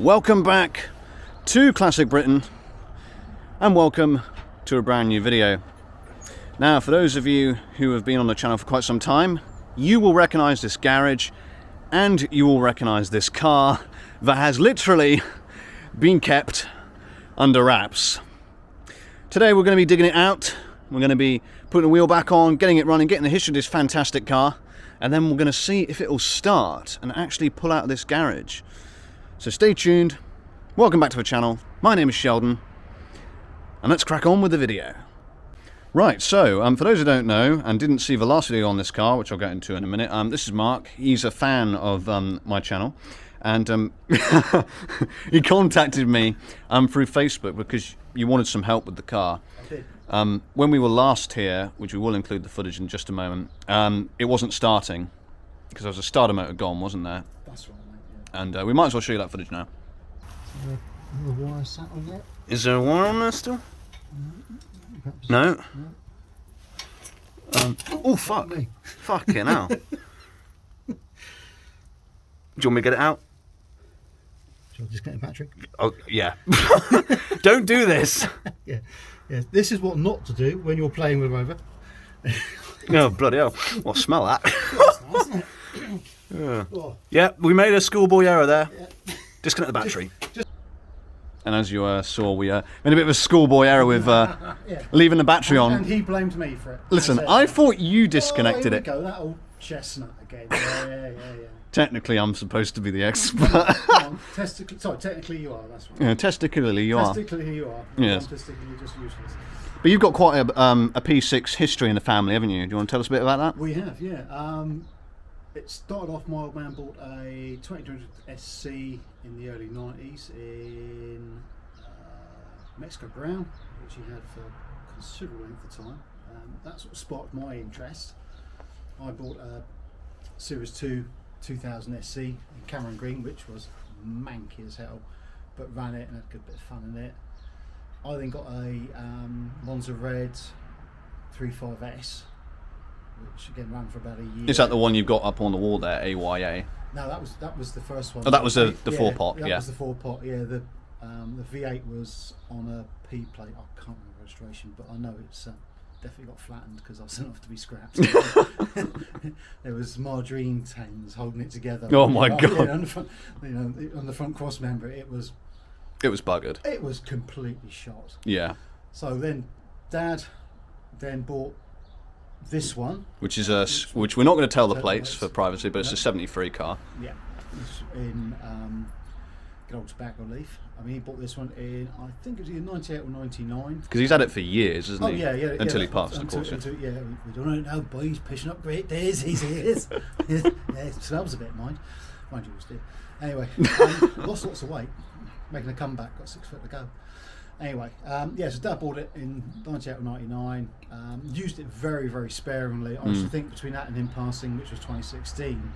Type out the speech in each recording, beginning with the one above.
Welcome back to Classic Britain and welcome to a brand new video. Now, for those of you who have been on the channel for quite some time, you will recognise this garage and you will recognise this car that has literally been kept under wraps. Today we're going to be digging it out, we're going to be putting the wheel back on, getting it running, getting the history of this fantastic car, and then we're going to see if it will start and actually pull out of this garage. So stay tuned, welcome back to the channel, my name is Sheldon, and let's crack on with the video. Right, so for those who don't know and didn't see the last video on this car, which I'll get into in a minute, this is Mark. He's a fan of my channel, and he contacted me through Facebook because you wanted some help with the car. I did. When we were last here, which we will include the footage in just a moment, it wasn't starting because there was a starter motor gone, wasn't there? That's right, mate. Yeah. And we might as well show you that footage now. The wire sat on yet? Is there a wire on there still? No? Oh, fuck. Me. Fucking hell. Do you want me to get it out? Shall I disconnect the battery? Oh, yeah. Don't do this. Yeah. This is what not to do when you're playing with Rover. Oh, bloody hell. Well, smell that. That's nice, isn't it? Yeah. Oh, Yeah, we made a schoolboy error there. yeah. Disconnect the battery. Just- And as you saw, we made a bit of a schoolboy error with Yeah. leaving the battery on. And he blamed me for it. Listen, said, I thought you disconnected here it. we go, that old chestnut again. Yeah. Technically, I'm supposed to be the expert. Come on, technically you are, that's right. Yeah, testicularly, you are. Testically you are. Yes. I'm testically just useless. But you've got quite a P6 history in the family, haven't you? Do you want to tell us a bit about that? We have, yeah. It started off, my old man bought a 2200 SC in the early 90s in Mexico Brown, which he had for a considerable length of time. That sort of sparked my interest. I bought a Series 2 2000 SC in Cameron Green, which was manky as hell, but ran it and had a good bit of fun in it. I then got a Monza Red 35S, which again ran for about a year. Is that the one you've got up on the wall there, AYA? No, that was the first one. Oh, that was the four pot, That yeah. was the four pot, yeah. The V8 was on a P plate. I can't remember the registration, but I know it's definitely got flattened because I was sent off to be scrapped. There was margarine tins holding it together. Oh my God. Yeah, on the front, on the front cross member, it was buggered. It was completely shot. Yeah. So then, Dad then bought this one. Which is which we're not going to tell the Tell the plates plates. for privacy, but it's a No. 73 car. Yeah, it's in good old tobacco leaf. I mean, he bought this one in, I think it was either 98 or 99. Because he's had it for years, hasn't he? Yeah. Until he passed, of course. Yeah, we don't know, boys, pushing up great days. He is. Yeah, it smells a bit, mind you, always did. Anyway, lost lots of weight, making a comeback. Got 6 foot to go. Anyway, so Dad bought it in 98 or 99. Used it very, very sparingly. I used to think between that and him passing, which was 2016.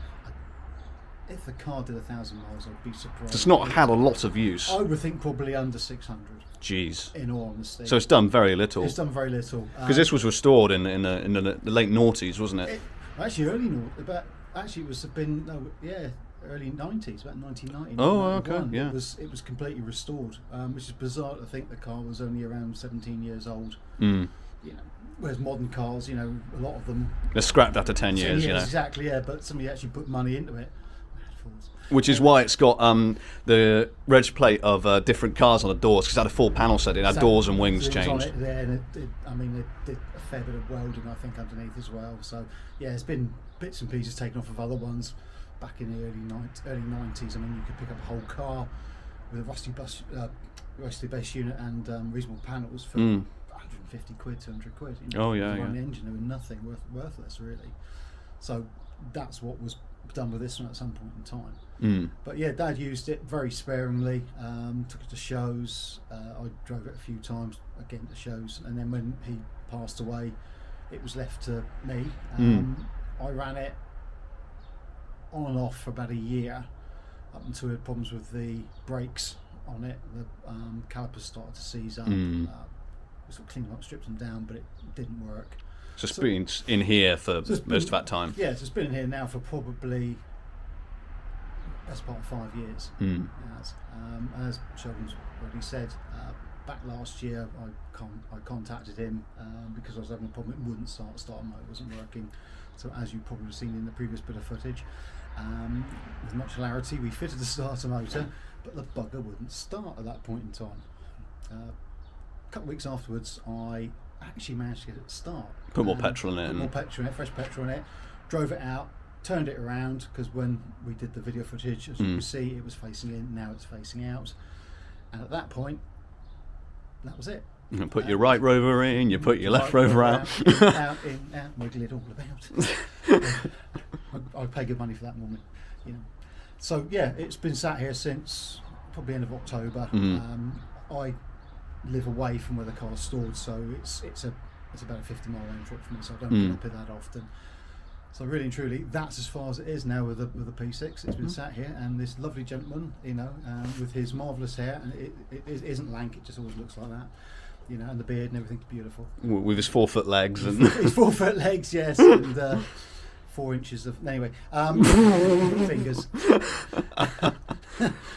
If the car did 1,000 miles, I'd be surprised. It's not had a lot of use. I would think probably under 600. Jeez. In all honesty. So it's done very little. It's done very little. Because this was restored in the late noughties, wasn't it? Actually, it was early 90s, about 1990. Oh, okay, 91. yeah. It was completely restored, which is bizarre to think the car was only around 17 years old. Mm. Whereas modern cars, a lot of them They're scrapped after 10 years, exactly, yeah. But somebody actually put money into it. Which is why it's got the reg plate of different cars on the doors, because it had a full panel set. It had doors and wings changed. On it there, and they did a fair bit of welding, I think, underneath as well. So yeah, there's been bits and pieces taken off of other ones back in the early 90s. I mean, you could pick up a whole car with a rusty base unit and reasonable panels for 150 quid, 200 quid. Oh yeah, run the engine doing nothing, worthless really. So that's what was done with this one at some point in time. But yeah, Dad used it very sparingly, took it to shows. I drove it a few times again to shows, and then when he passed away, it was left to me. I ran it on and off for about a year, up until we had problems with the brakes on it. The calipers started to seize up. We sort of cleaned them up, stripped them down, but it didn't work. So it's been in here for most of that time. Yeah, so it's been in here now for probably best part of 5 years. It has. As Sheldon's already said, back last year I contacted him because I was having a problem. It wouldn't start. The starter motor wasn't working. So as you probably have seen in the previous bit of footage, with much hilarity, we fitted the starter motor, but the bugger wouldn't start at that point in time. A couple of weeks afterwards, I actually managed to get it to start. Put more petrol in it. Put more petrol in it, fresh petrol in it. Drove it out, turned it around, because when we did the video footage, as you can see, it was facing in, now it's facing out. And at that point, that was it. You put your right rover in, you put your left rover out. Out, in, out, wiggle it all about. I pay good money for that normally, you know. So yeah, it's been sat here since probably end of October. I live away from where the car's stored, so it's about a 50-mile round trip for me, so I don't get up it that often. So really and truly, that's as far as it is now with the P6. It's been sat here, and this lovely gentleman, you know, with his marvellous hair, and it isn't lank, it just always looks like that, you know, and the beard and everything's beautiful. With his 4-foot legs. And his 4-foot legs, yes, and 4 inches of, anyway, fingers.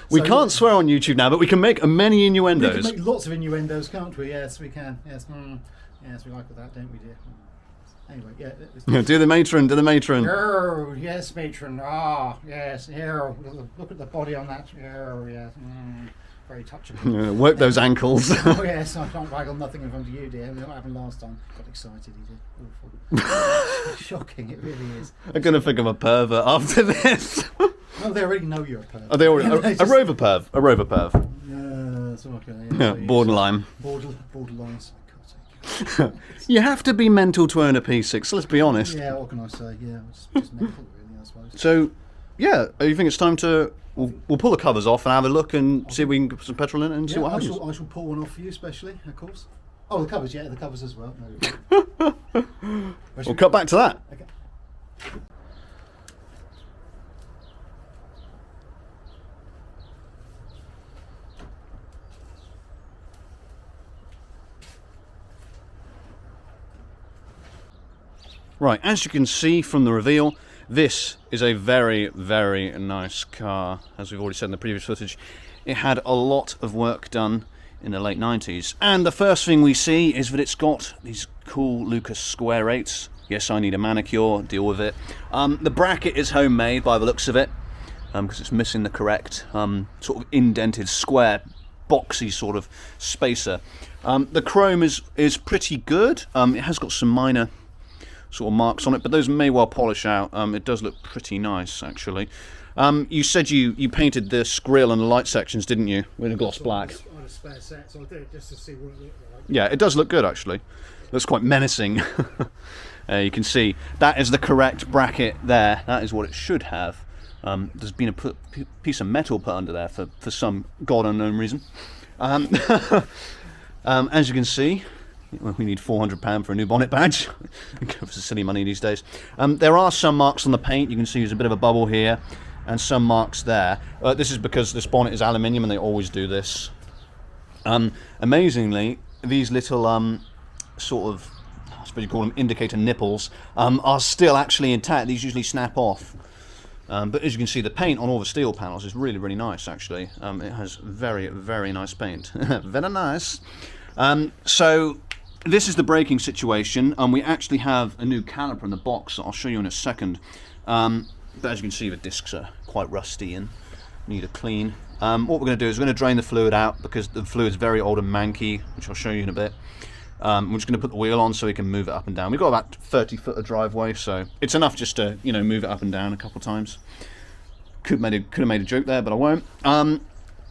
We can't swear on YouTube now, but we can make many innuendos. We can make lots of innuendos, can't we? Yes, we can. Yes, yes, we like that, don't we, dear? Anyway, yeah. Do the matron, do the matron. Oh, yes, matron. Ah, yes. Here, look at the body on that. Oh, yes. Very touchable. Work those ankles. Oh, yes, I can't waggle nothing in front of you, dear. What happened last time? Got excited, he did. Awful. Shocking, it really is. I'm going to think of a pervert after this. Oh, they already know you're a perv. Oh, they already, a rover perv. A rover perv. That's okay. Yeah, so borderline. Borderline. You have to be mental to own a P6, let's be honest. Yeah, what can I say? Yeah, it's just mental, really, I suppose. So, yeah, you think it's time to... We'll pull the covers off and have a look and see if we can put some petrol in it and see what happens. I shall pull one off for you, especially, of course. Oh, the covers, yeah, the covers as well. We'll cut back to that. Okay. Right, as you can see from the reveal, this is a very, very nice car. As we've already said in the previous footage, it had a lot of work done in the late 90s. And the first thing we see is that it's got these cool Lucas Square 8s. Yes, I need a manicure, deal with it. The bracket is homemade by the looks of it, because it's missing the correct sort of indented square, boxy sort of spacer. The chrome is pretty good. It has got some minor sort of marks on it, but those may well polish out. It does look pretty nice, actually. You said you painted this grille and the light sections, didn't you, with a gloss black? I had a spare set, so I did it just to see what it looked like. Yeah, it does look good, actually. Looks quite menacing. You can see that is the correct bracket there. That is what it should have. There's been a piece of metal put under there for some god unknown reason. As you can see, well, we need £400 for a new bonnet badge. It's silly money these days. There are some marks on the paint. You can see there's a bit of a bubble here and some marks there. This is because this bonnet is aluminium and they always do this. Amazingly, these little sort of, I suppose you call them indicator nipples, are still actually intact. These usually snap off. But as you can see, the paint on all the steel panels is really, really nice, actually. It has very, very nice paint. Very nice. So this is the braking situation. We actually have a new caliper in the box that I'll show you in a second. But as you can see, the discs are quite rusty and need a clean. What we're going to do is we're going to drain the fluid out because the fluid's very old and manky, which I'll show you in a bit. We're just going to put the wheel on so we can move it up and down. We've got about 30 foot of driveway, so it's enough just to, you know, move it up and down a couple of times. Could have made a joke there, but I won't.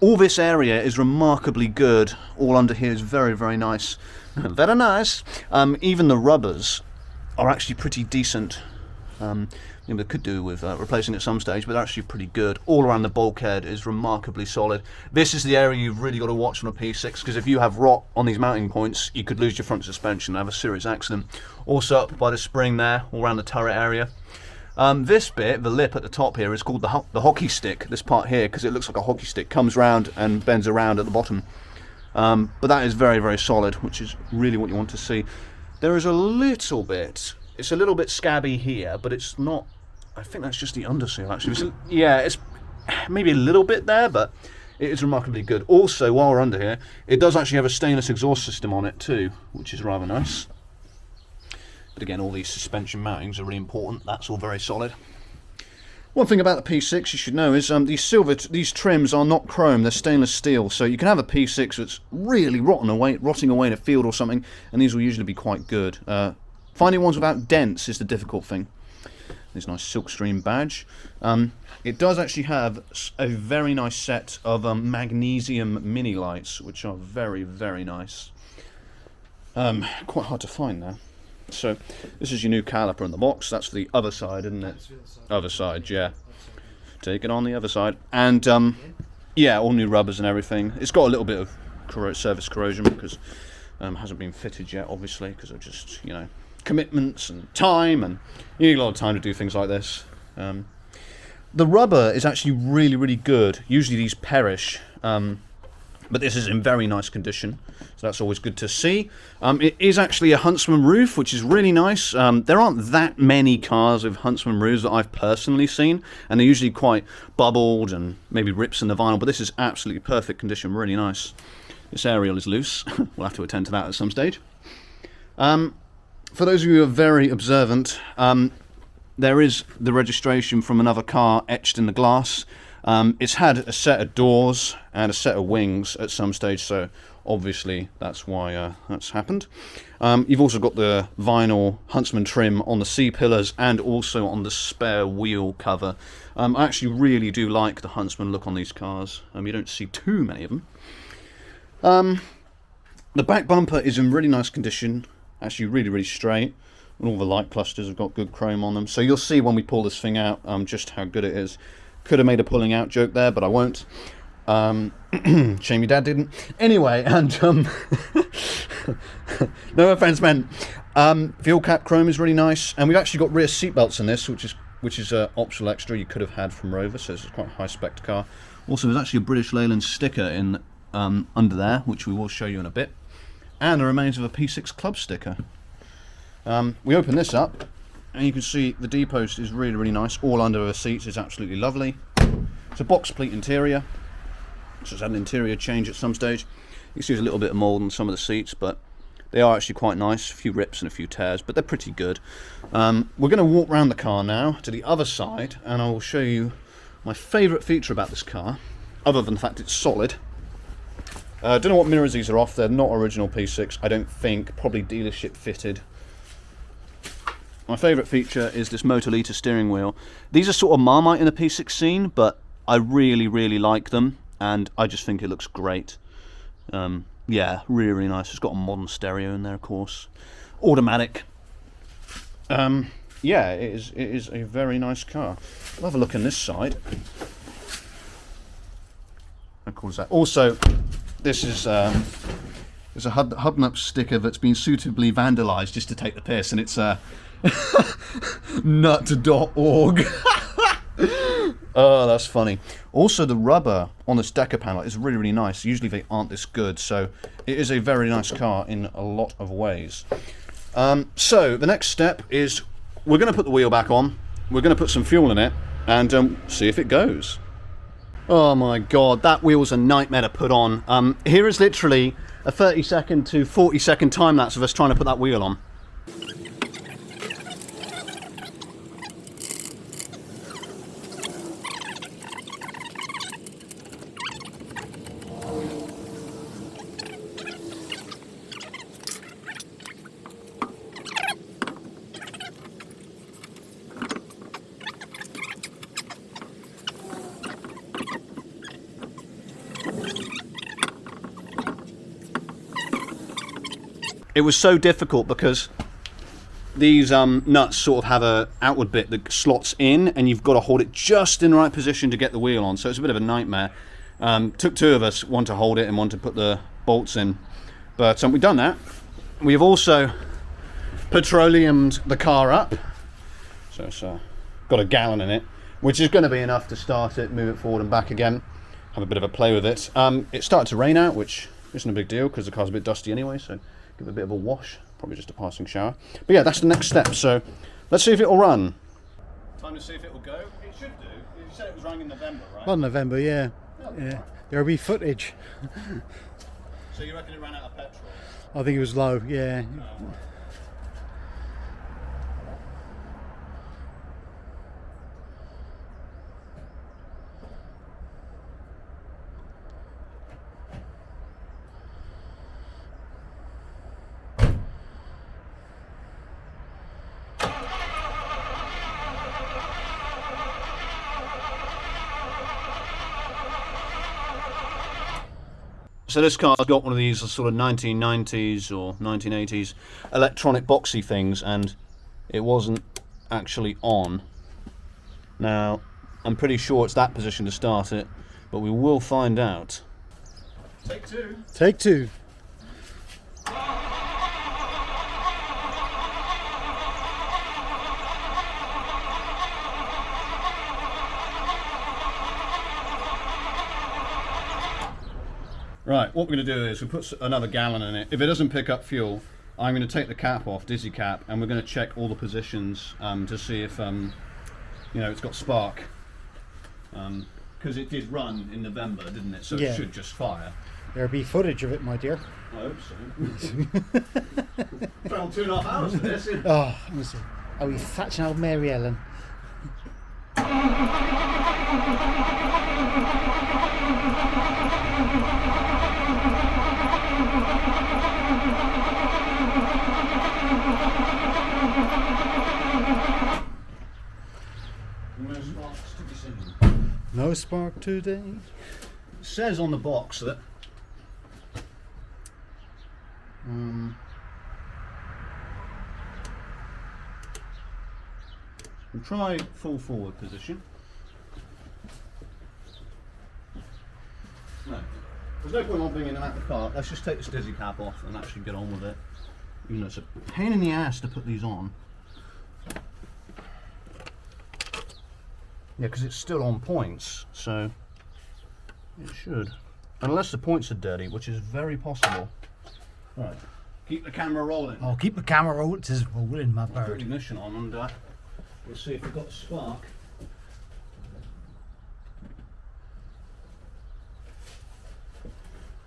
All this area is remarkably good. All under here is very, very nice. Very nice. Even the rubbers are actually pretty decent. They could do with replacing at some stage, but they're actually pretty good. All around the bulkhead is remarkably solid. This is the area you've really got to watch on a P6, because if you have rot on these mounting points, you could lose your front suspension and have a serious accident. Also up by the spring there, all around the turret area. This bit, the lip at the top here, is called the hockey stick, this part here, because it looks like a hockey stick, comes round and bends around at the bottom. But that is very, very solid, which is really what you want to see. There is a little bit, it's a little bit scabby here, but it's not, I think that's just the underseal actually. It's maybe a little bit there, but it is remarkably good. Also, while we're under here, it does actually have a stainless exhaust system on it too, which is rather nice. But again, all these suspension mountings are really important. That's all very solid. One thing about the P6 you should know is these trims are not chrome, they're stainless steel. So you can have a P6 that's really rotting away in a field or something, and these will usually be quite good. Finding ones without dents is the difficult thing. This nice Silkstream badge. It does actually have a very nice set of magnesium mini lights, which are very, very nice. Quite hard to find now. So this is your new caliper in the box. That's for the other side, isn't it? Other side, yeah. Take it on the other side. And yeah, all new rubbers and everything. It's got a little bit of surface corrosion because it hasn't been fitted yet, obviously, because of just, you know, commitments and time, and you need a lot of time to do things like this. The rubber is actually really, really good. Usually these perish, but this is in very nice condition, so that's always good to see. It is actually a Huntsman roof, which is really nice. There aren't that many cars with Huntsman roofs that I've personally seen, and they're usually quite bubbled and maybe rips in the vinyl, but this is absolutely perfect condition, really nice. This aerial is loose. We'll have to attend to that at some stage. For those of you who are very observant, there is the registration from another car etched in the glass. It's had a set of doors and a set of wings at some stage, so obviously that's why that's happened. You've also got the vinyl Huntsman trim on the C-pillars and also on the spare wheel cover. I actually really do like the Huntsman look on these cars. You don't see too many of them. The back bumper is in really nice condition, actually really, really straight. And all the light clusters have got good chrome on them. So you'll see when we pull this thing out just how good it is. Could have made a pulling out joke there, but I won't. Shame your dad didn't. Anyway, and no offense meant. Fuel cap chrome is really nice, and we've actually got rear seat belts in this, which is an optional extra you could have had from Rover. So it's quite a high spec car. Also, there's actually a British Leyland sticker in under there, which we will show you in a bit, and the remains of a P6 Club sticker. We open this up, and you can see the D-post is really, really nice. All under the seats is absolutely lovely. It's a box pleat interior, so it's had an interior change at some stage. You can see there's a little bit of mould on some of the seats, but they are actually quite nice. A few rips and a few tears, but they're pretty good. We're going to walk around the car now to the other side, and I will show you my favourite feature about this car, other than the fact it's solid. Don't know what mirrors these are off. They're not original P6, I don't think. Probably dealership fitted. My favourite feature is this Motor-Lita steering wheel. These are sort of Marmite in the P6 scene, but I really, really like them, and I just think it looks great. Yeah, really, really nice. It's got a modern stereo in there, of course. Automatic. Yeah, it is a very nice car. We'll have a look on this side. How cool is that? Also, this is there's a hub-nut sticker that's been suitably vandalised just to take the piss, and it's nut.org. Oh, that's funny. Also, the rubber on this Decker panel is really, really nice. Usually they aren't this good, so it is a very nice car in a lot of ways. So the next step is we're going to put the wheel back on, we're going to put some fuel in it, and see if it goes. Oh my god, that wheel's a nightmare to put on. Here is literally a 30-second to 40-second time lapse of us trying to put that wheel on. It was so difficult because these nuts sort of have a outward bit that slots in, and you've got to hold it just in the right position to get the wheel on, so it's a bit of a nightmare. Took two of us, one to hold it and one to put the bolts in, but we've done that. We've also petroleumed the car up, so it's got a gallon in it, which is going to be enough to start it, move it forward and back again, have a bit of a play with it. It started to rain out, which isn't a big deal because the car's a bit dusty anyway, so give it a bit of a wash, probably just a passing shower. But yeah, that's the next step, so let's see if it'll run. Time to see if it'll go. It should do. You said it was running in November, right? Well, November, yeah. Yeah. There'll be footage. So you reckon it ran out of petrol? I think it was low, yeah. Oh. So this car's got one of these sort of 1990s or 1980s electronic boxy things, and it wasn't actually on. Now, I'm pretty sure it's that position to start it, but we will find out. Take two. Take two. Right, what we're going to do is we put another gallon in it. If it doesn't pick up fuel, I'm going to take the cap off, dizzy cap, and we're going to check all the positions to see if it's got spark. Because it did run in November, didn't it? So Yeah. It should just fire. There'll be footage of it, my dear. I hope so. Found 2.5 hours for this. Oh, let me see. Are we thatching old Mary Ellen? No sparks to be seen. No spark today. It says on the box that we'll try full forward position. No, there's no point in bringing them out the car. Let's just take this dizzy cap off and actually get on with it. You know, it's a pain in the ass to put these on. Yeah, because it's still on points, so it should. Unless the points are dirty, which is very possible. Right, keep the camera rolling. I'll keep the camera rolling. It is rolling, my Put bird. ignition on and we'll see if we've got a spark.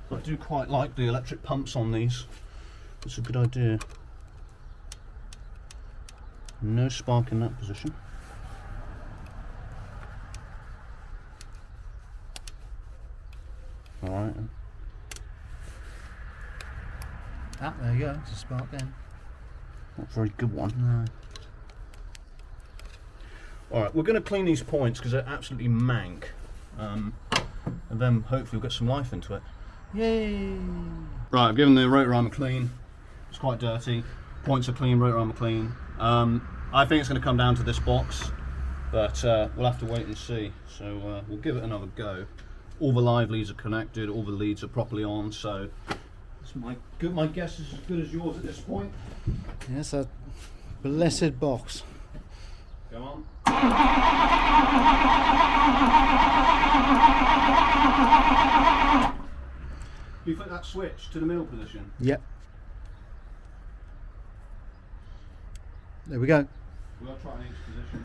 I do quite like the electric pumps on these. It's a good idea. No spark in that position. Alright. Ah, there you go. It's a spark then. Not a very good one. No. Alright, we're going to clean these points because they're absolutely mank. And then hopefully we'll get some life into it. Yay! Right, I've given the rotor arm a clean. It's quite dirty. Points are clean, rotor arm are clean. I think it's going to come down to this box, but we'll have to wait and see. So we'll give it another go. All the live leads are connected, all the leads are properly on, so it's my guess is as good as yours at this point. Yes, that blessed box. Go on. You put that switch to the middle position. Yep. There we go. We'll try in each position.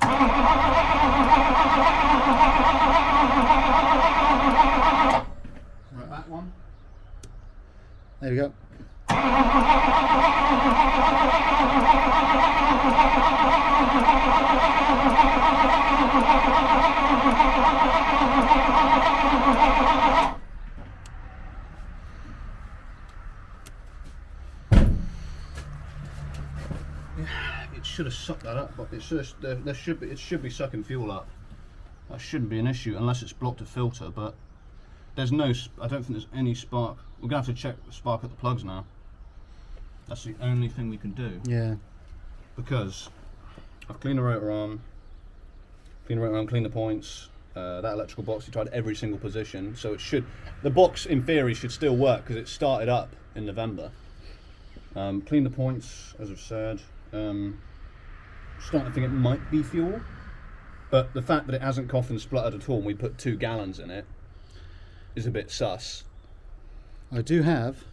Right, that one. There we go. It should have sucked that up, but it should be sucking fuel up. That shouldn't be an issue unless it's blocked a filter, but there's no, I don't think there's any spark. We're going to have to check the spark at the plugs now. That's the only thing we can do. Yeah. Because I've cleaned the rotor arm, cleaned the points, that electrical box, we tried every single position, so it should, the box in theory should still work because it started up in November. Clean the points, as I've said. Starting to think it might be fuel, but the fact that it hasn't coughed and spluttered at all and we put 2 gallons in it is a bit sus. I do have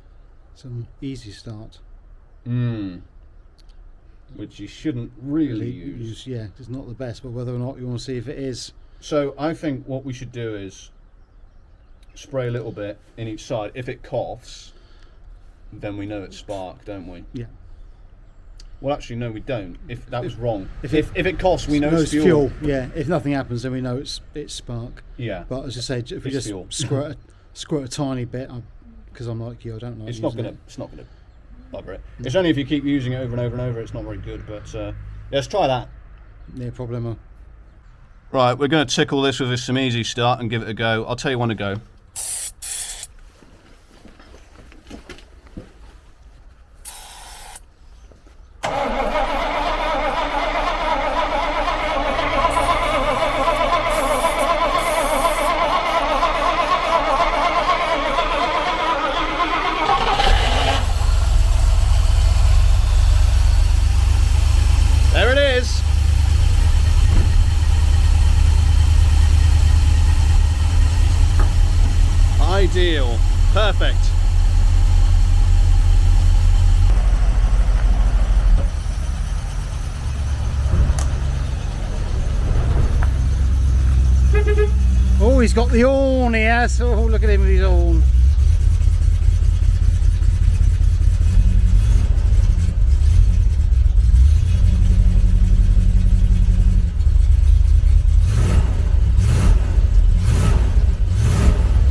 some easy start. Which you shouldn't really use. Yeah, it's not the best, but whether or not you want to see if it is. So I think what we should do is spray a little bit in each side. If it coughs, then we know it's spark, don't we? Yeah. Well, actually, no, we don't. If that was wrong. If it coughs, we know No, it's fuel. Yeah. If nothing happens, then we know it's spark. Yeah. But as I say, if we just fuel. squirt a tiny bit, because I'm like you, I don't like. It's not gonna bugger it. No. It's only if you keep using it over and over and over, it's not very good. But yeah, let's try that. No problem. Right, we're going to tickle this with some easy start and give it a go. I'll tell you when to go. There it is. Ideal. Perfect. Oh, he's got the horn, he has. Oh, look at him with his horn.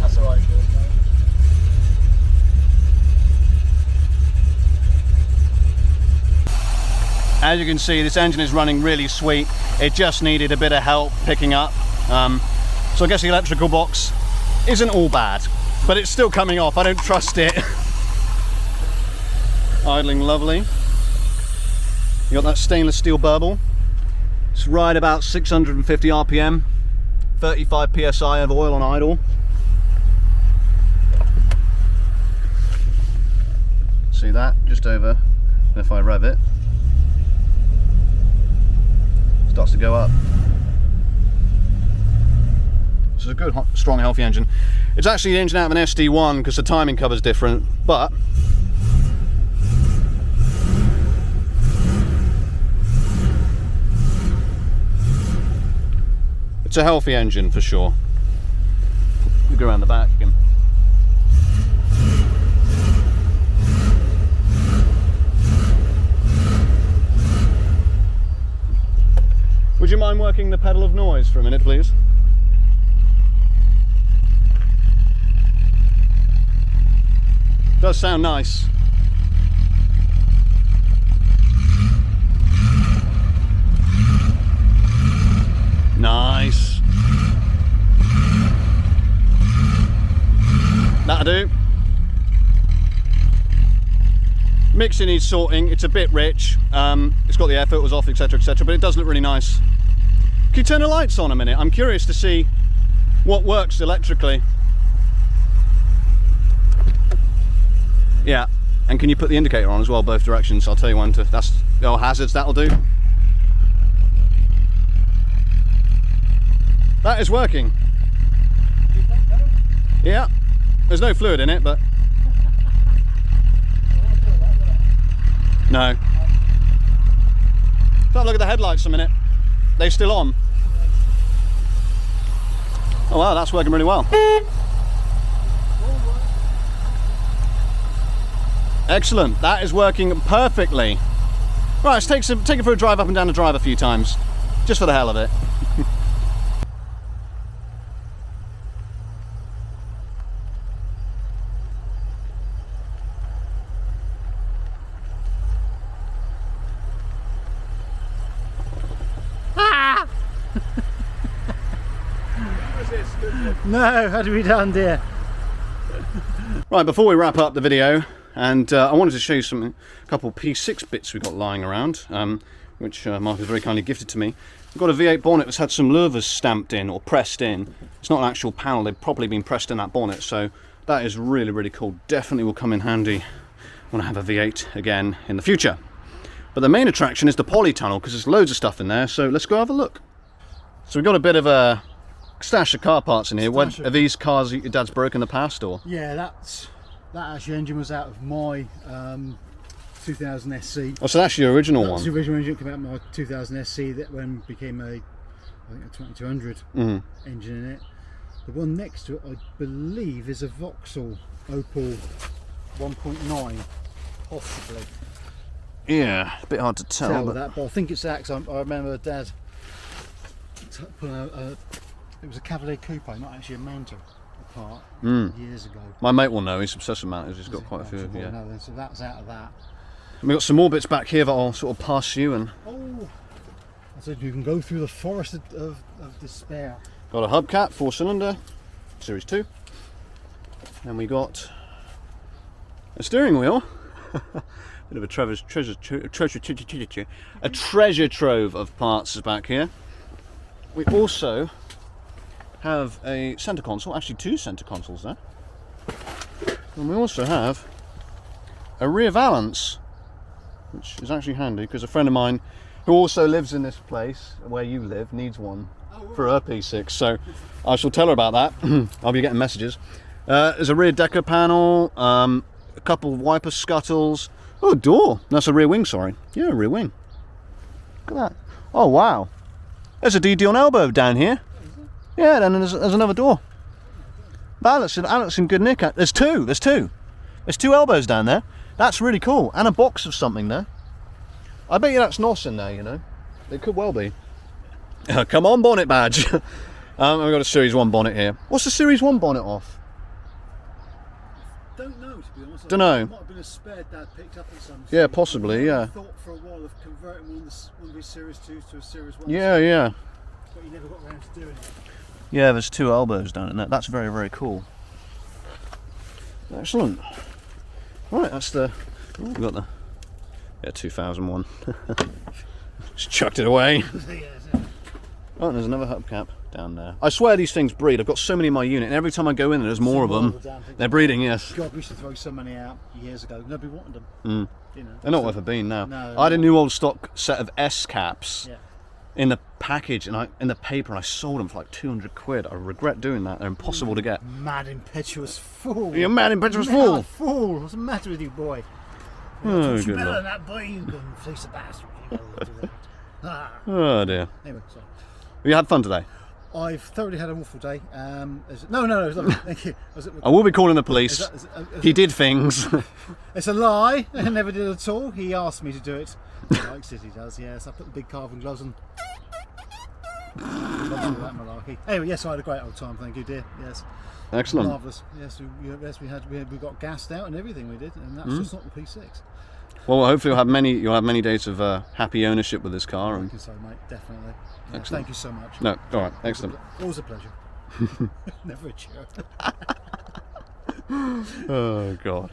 That's alright. As you can see, this engine is running really sweet. It just needed a bit of help picking up. So I guess the electrical box isn't all bad, but it's still coming off. I don't trust it. Idling lovely. You got that stainless steel burble. It's right about 650 RPM, 35 PSI of oil on idle. See that? Just over. And if I rev it, it starts to go up. It's a good, strong, healthy engine. It's actually the engine out of an SD1 because the timing cover's different, but it's a healthy engine for sure. We go around the back again. Would you mind working the pedal of noise for a minute, please? Does sound nice. Nice. That'll do. Mixing needs sorting. It's a bit rich. It's got the air filters off, etc., etc., but it does look really nice. Can you turn the lights on a minute? I'm curious to see what works electrically. Yeah, and can you put the indicator on as well, both directions? I'll tell you when to. That's hazards. That'll do. That is working. Yeah, there's no fluid in it, but no. Don't look at the headlights a minute. They're still on. Oh wow, that's working really well. Excellent, that is working perfectly. Right, let's take it for a drive up and down the drive a few times, just for the hell of it. No, how do we down there? Right, before we wrap up the video, and I wanted to show you a couple P6 bits we've got lying around, which Mark has very kindly gifted to me. We've got a V8 bonnet that's had some louvers stamped in or pressed in. It's not an actual panel, they've probably been pressed in that bonnet, so that is really, really cool. Definitely will come in handy when I have a V8 again in the future. But the main attraction is the polytunnel, because there's loads of stuff in there, so let's go have a look. So we've got a bit of a stash of car parts in here. Are these cars that your dad's broke in the past, or? Yeah, that actually engine was out of my 2000 SC. Oh, so that's your original one? That's the original engine came out of my 2000 SC that when became I think a 2200 engine in it. The one next to it, I believe, is a Vauxhall Opel 1.9, possibly. Yeah, a bit hard to tell. But I think it's that, 'cause I remember Dad putting it was a Cavalier Coupe, not actually a Manta, apart years ago. My mate will know, he's obsessed with Mantas, he's got quite a few. Yeah. No, then, so that's out of that. And we've got some more bits back here that I'll sort of pass you. And Oh, I said you can go through the forest of despair. got a hubcap, 4-cylinder, Series 2. And we got a steering wheel. Bit of a treasure trove of parts is back here. We also have a centre console, actually 2 centre consoles there. And we also have a rear valance, which is actually handy because a friend of mine who also lives in this place where you live needs one for her P6, so I shall tell her about that. I'll be getting messages. There's a rear decker panel, a couple of wiper scuttles. Oh, a door. That's a rear wing, sorry. Yeah, a rear wing. Look at that. Oh, wow. There's a DD on elbow down here. Yeah, then there's another door. That looks in good nick. There's two. There's 2 elbows down there. That's really cool. And a box of something there. I bet you that's NOS in there, you know. It could well be. Come on, bonnet badge. We've got a Series 1 bonnet here. What's the Series 1 bonnet off? Don't know, to be honest. Don't know. It might have been a spare Dad picked up at some stage. Yeah, possibly, yeah. I thought for a while of converting one of these Series 2s to a Series 1. Yeah, yeah. But you never got around to doing it. Yeah, there's 2 elbows down in there. That's very, very cool. Excellent. Right, that's the... Oh, we've got the... Yeah, 2001. Just chucked it away. Oh, and there's another hubcap down there. I swear these things breed. I've got so many in my unit, and every time I go in there's more of them. They're breeding, yes. God, we used to throw so many out years ago. Nobody wanted them. You know, They're not worth a bean now. No, I had a new old stock set of S caps yeah. in the package and in the paper, and I sold them for like 200 quid. I regret doing that. They're impossible to get. Mad impetuous fool. You're mad impetuous fool. Fool. What's the matter with you, boy? Oh, you good better lord. than that boy. You can fleece a bastard. You know, do that. Oh dear. Anyway, sorry. You had fun today? I've thoroughly had an awful day. No, it was lovely. Thank you. I will be calling the police. He did things. It's a lie. I never did at all. He asked me to do it. He likes it, he does, yes. I put the big carving gloves on. Loves all that malarkey. Anyway, yes, I had a great old time, thank you, dear. Yes. Excellent. Marvellous. Yes, we got gassed out and everything we did, and that's just not the P6. Well, hopefully you'll have many days of happy ownership with this car. And... So, mate, definitely. Yeah, Excellent. Thank you so much. No, all right, excellent. Always a pleasure. Never a chore. Oh God.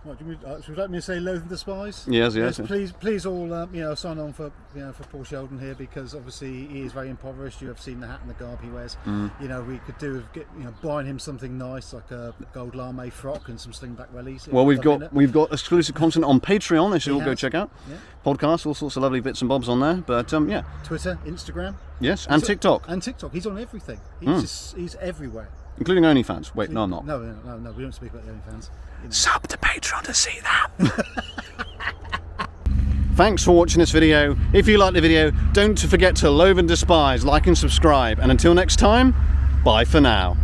Right, would you like me to say loathe and despise? Yes. Please all sign on for for Paul Sheldon here, because obviously he is very impoverished. You have seen the hat and the garb he wears. You know, we could do with buying him something nice like a gold lame frock and some slingback wellies. Well, we've got exclusive content on Patreon. They should all go has. check out. Yeah. Podcasts, all sorts of lovely bits and bobs on there. But yeah. Twitter, Instagram. Yes, and TikTok, He's on everything. He's everywhere. including OnlyFans. Wait, no, I'm not. No. We don't speak about the OnlyFans. Sub to Patreon to see that. Thanks for watching this video. If you like the video, don't forget to loathe and despise, like and subscribe. And until next time, bye for now.